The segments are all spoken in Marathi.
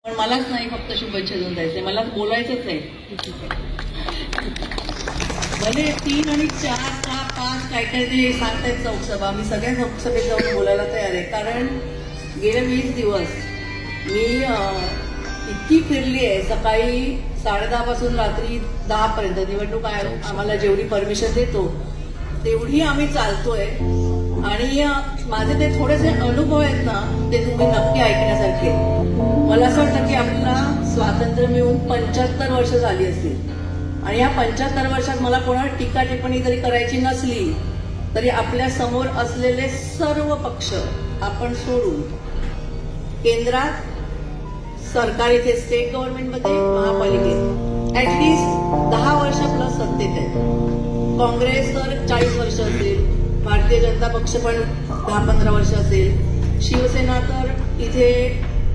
पण मलाच नाही फक्त शुभेच्छा देऊन जायचंय, मला बोलायचंच आहे. भले 3 आणि 4, 6, 5 काय काय ते सांगतायत लोकसभा, मी सगळ्या लोकसभेत जाऊन बोलायला तयार आहे. कारण गेले 20 दिवस मी इतकी फिरली आहे. सकाळी 10:30 पासून रात्री 10 पर्यंत निवडणूक आयोग आम्हाला जेवढी परमिशन देतो तेवढी आम्ही चालतोय. आणि माझे ते थोडेसे अनुभव आहेत ना, ते तुम्ही नक्की ऐकण्यासारखे. मला असं वाटतं की आपल्याला स्वातंत्र्य मिळून 75 वर्ष झाली असतील, आणि या 75 वर्षात मला कोणावर टीका टिप्पणी जरी करायची नसली तरी आपल्या समोर असलेले सर्व पक्ष आपण सोडून केंद्रात सरकार, इथे स्टेट गव्हर्नमेंटमध्ये, महापालिकेत ऍटलिस्ट 10 वर्ष प्लस सत्तेत आहे. काँग्रेस तर 40 वर्ष असेल, भारतीय जनता पक्ष पण 10-15 वर्ष असेल, शिवसेना तर इथे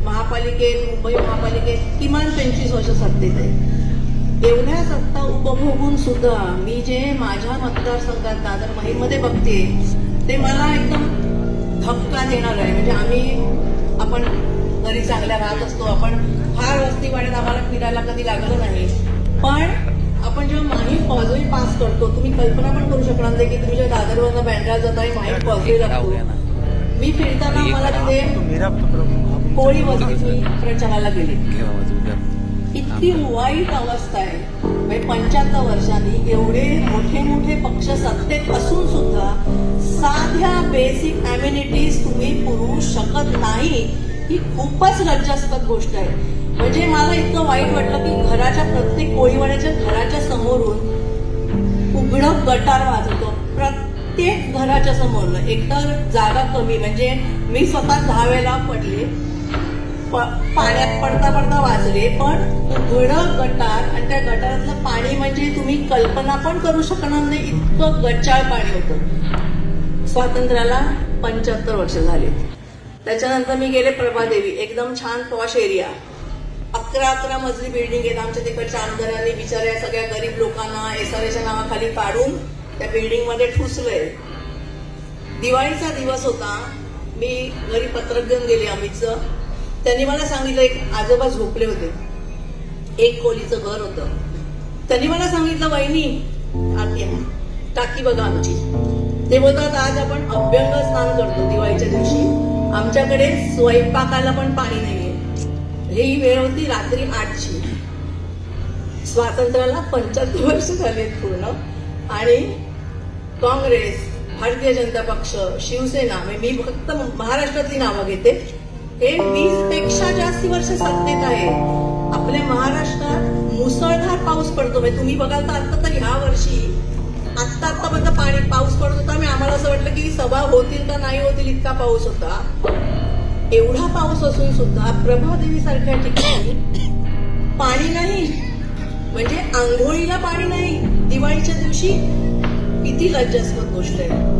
महापालिकेत, मुंबई महापालिकेत किमान 25 वर्ष सत्तेत आहे. एवढ्या सत्ता उपभोगून सुद्धा मी जे माझ्या मतदारसंघात दादर महिममध्ये बघते ते मला एकदम धक्का देणार आहे. म्हणजे आपण घरी चांगल्या राहत असतो, आपण फार वस्तीवाड्यात आम्हाला फिरायला कधी लागलं नाही, पण आपण जेव्हा माहीम पॉझोई पास करतो, तुम्ही कल्पना पण करू शकणार नाही की तुम्ही जेव्हा दादरवरनं बँड्रा जाता माहीम पॉझोई लागतो. मी फिरताना मला तिथे कोळी वस्तीत प्रचाराला गेले. इतकी वाईट अवस्था आहे. 75 वर्षांनी एवढे मोठे मोठे पक्ष सत्तेत असून सुद्धा साध्या बेसिक अम्युनिटीज तुम्ही पुरवू शकत नाही, ही खूपच लज्जास्पद गोष्ट आहे. म्हणजे मला इतकं वाईट वाटलं की घराच्या प्रत्येक कोळीवाड्याच्या घराच्या समोरून उघडं गटार वाजवतो. प्रत्येक घराच्या समोरनं. एकतर जागा कमी, म्हणजे मी स्वतः 10 वेळेला पडले, पाण्यात पडता पडता वाचले, पण उघडं गटार, आणि त्या गटारातलं पाणी म्हणजे तुम्ही कल्पना पण करू शकणार नाही इतकं गच्चाळ पाणी होतं. स्वातंत्र्याला 75 वर्ष झाले. त्याच्यानंतर मी गेले प्रभादेवी, एकदम छान पॉश एरिया, 11 मजली बिल्डिंग आहेत. आमच्या तिकडच्या आमदारांनी बिचाऱ्या सगळ्या गरीब लोकांना SRAच्या नावाखाली काढून त्या बिल्डिंग मध्ये ठुसलंय. दिवाळीचा दिवस होता, मी घरी पत्रक देऊन गेले अमितचं. त्यांनी मला सांगितलं, एक आजोबा झोपले होते, एक खोलीचं घर होतं. त्यांनी मला सांगितलं, वहिनी आत या, टाकी बघा आमची. ते बोलतात, आज आपण अभ्यंग स्नान करतो दिवाळीच्या दिवशी, आमच्याकडे स्वयंपाकाला पण पाणी नाहीये. ही वेळ होती रात्री 8ची. स्वातंत्र्याला 75 वर्ष झालेत पूर्ण, आणि काँग्रेस, भारतीय जनता पक्ष, शिवसेना, मी फक्त महाराष्ट्रातली नावं घेते, हे 20 पेक्षा जास्त वर्ष सत्तेत आहे. आपल्या महाराष्ट्रात मुसळधार पाऊस पडतो. तुम्ही बघाल तर आता तर ह्या वर्षी आत्तापर्यंत पाऊस पडत होता. आम्हाला असं वाटलं की सभा होतील का नाही होतील, इतका पाऊस होता. एवढा पाऊस असून सुद्धा प्रभादेवी सारख्या ठिकाणी पाणी नाही, म्हणजे आंघोळीला पाणी नाही दिवाळीच्या दिवशी. किती लज्जास्पद गोष्ट आहे.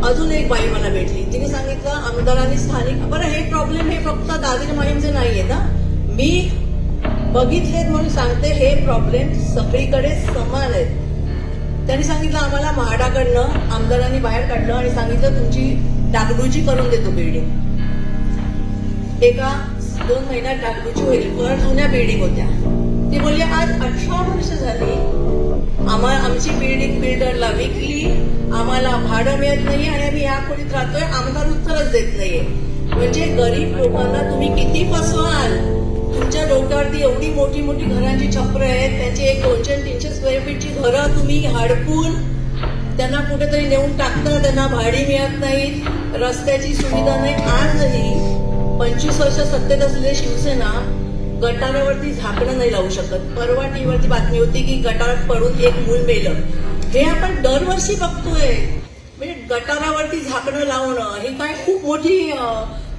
अजून एक बाई मला भेटली, तिने सांगितलं आमदारांनी स्थानिक, बरं हे प्रॉब्लेम हे फक्त दादर माहीमचे नाहीये ना, मी बघितलेत म्हणून सांगते, हे प्रॉब्लेम सगळीकडे समान आहेत. त्यांनी सांगितलं आम्हाला म्हाडाकडनं आमदारांनी बाहेर काढलं आणि सांगितलं तुमची डागडुजी करून देतो बिल्डिंग. एका 2 महिन्यात डागडुजी होईल. पण जुन्या बिल्डिंग होत्या. ते बोलले आज 18 वर्ष झाली आमची बिल्डिंग बिल्डरला विकली, आम्हाला भाडं मिळत नाही, आणि आम्ही या खोलीत राहतोय, आमदार उत्तरच देत नाहीये. म्हणजे गरीब लोकांना तुम्ही किती फसवाल. तुमच्या डोक्यावरती एवढी मोठी मोठी घरांची छप्र आहेत, त्यांची 100-200-300 स्क्वेअर फीटची घरं तुम्ही हडपून त्यांना कुठेतरी नेऊन टाकता, त्यांना भाडी मिळत नाहीत, रस्त्याची सुविधा नाही. आजही 25 वर्ष सत्तेत असलेली शिवसेना गटारावरती झाकणं नाही लावू शकत. परवा टीव्हीवरती बातमी होती की गटारात पडून एक मूल मेलं. हे आपण दरवर्षी बघतोय. म्हणजे गटारावरती झाकणं लावणं ही काय खूप मोठी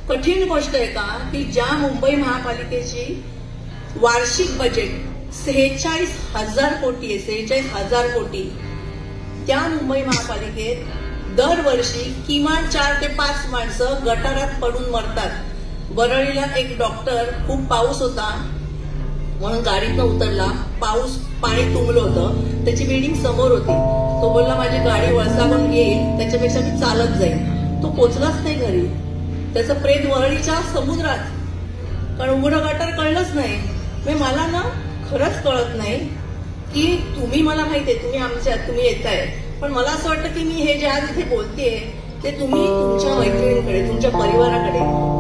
कठीण गोष्ट आहे का? की ज्या मुंबई महापालिकेची वार्षिक बजेट 46,000 कोटी आहे, 46,000 कोटी, त्या मुंबई महापालिकेत दरवर्षी किमान 4 ते 5 माणसं गटारात पडून मरतात. वरळीला एक डॉक्टर, खूप पाऊस होता म्हणून गाडीतनं उतरला, पाणी तुंबलं होतं, त्याची बिल्डिंग समोर होती. तो बोलला माझी गाडी वळसावून येईल, त्याच्यापेक्षा मी चालत जाईल. तो पोचलाच नाही घरी. त्याचं प्रेत वरळीच्या समुद्रात, कारण उघडं गटार कळलं कळतच नाही. म्हणजे मला ना खरंच कळत नाही की तुम्ही, मला माहितीये तुम्ही आमच्यात तुम्ही येताय, पण मला असं वाटतं की मी हे जे आज इथे बोलतेय ते तुम्ही तुमच्या मैत्रिणींकडे, तुमच्या परिवाराकडे,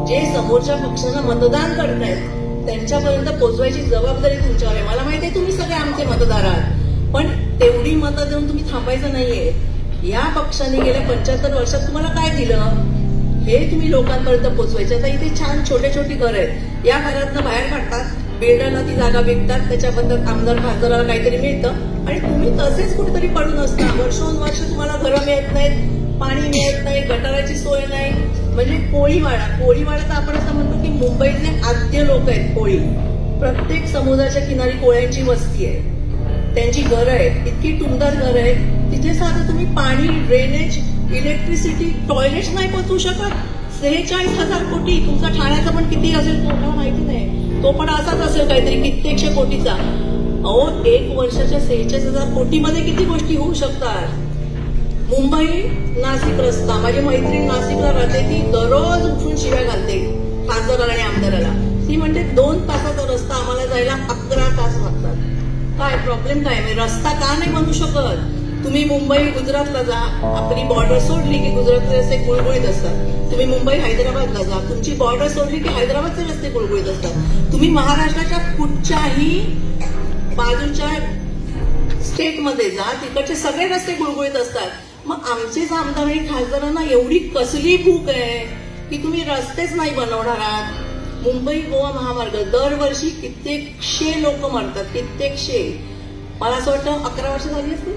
जे समोरच्या पक्षांना मतदान करतायत त्यांच्यापर्यंत पोहोचवायची जबाबदारी तुमच्यावर आहे. मला माहितीये तुम्ही सगळे आमचे मतदार आहात, पण तेवढी मतं देऊन तुम्ही थांबायचं नाहीये. या पक्षाने गेल्या 75 वर्षात तुम्हाला काय दिलं हे तुम्ही लोकांपर्यंत पोहोचवायचे. आता इथे छान छोटे छोटी घर आहेत, या घरातनं बाहेर काढतात, बिल्डरला ती जागा विकतात, त्याच्याबद्दल आमदार खासदाराला काहीतरी मिळतं आणि तुम्ही तसेच कुठेतरी पडून असता. वर्षोनवर्ष तुम्हाला घरं मिळत नाहीत, पाणी मिळत नाही, गटाराची सोय नाही. म्हणजे कोळीवाडा तर आपण असं म्हणतो की मुंबईतले आद्य लोक आहेत कोळी. प्रत्येक समुद्राच्या किनारी कोळ्यांची वस्ती आहे, त्यांची घरं आहेत, इतकी टुमदार घरं आहेत. तिथे साधं तुम्ही पाणी, ड्रेनेज, इलेक्ट्रिसिटी, टॉयलेट्स नाही पोहोचवू शकत. 46,000 कोटी. तुमचा ठाण्याचा पण किती असेल तो मला माहिती नाही, तो पण असाच असेल काहीतरी कित्येकशे कोटीचा. अहो, 1 वर्षाच्या 46,000 कोटीमध्ये किती गोष्टी होऊ शकतात. मुंबई नाशिक रस्ता, माझी मैत्रीण नाशिकला राहते, ती दररोज उठून शिव्या घालते खासदाराला आणि आमदाराला. ती म्हणते 2 तासाचा रस्ता आम्हाला जायला 11 तास लागतात. काय प्रॉब्लेम काय? मी रस्ता का नाही बनवू शकत? तुम्ही मुंबई गुजरातला जा, आपली बॉर्डर सोडली की गुजरातचे रस्ते गुळगुळीत असतात. तुम्ही मुंबई हैदराबादला जा, तुमची बॉर्डर सोडली की हैदराबादचे रस्ते गुळगुळीत असतात. तुम्ही महाराष्ट्राच्या कुठच्याही बाजूच्या स्टेटमध्ये जा, तिकडचे सगळे रस्ते गुळगुळीत असतात. मग आमचेच आमदार आणि खासदारांना एवढी कसली भूक आहे की तुम्ही रस्तेच नाही बनवणार आहात. मुंबई गोवा महामार्ग दरवर्षी कित्येकशे लोक मरतात, कित्येकशे. मला असं वाटतं 11 वर्ष झाली असतील.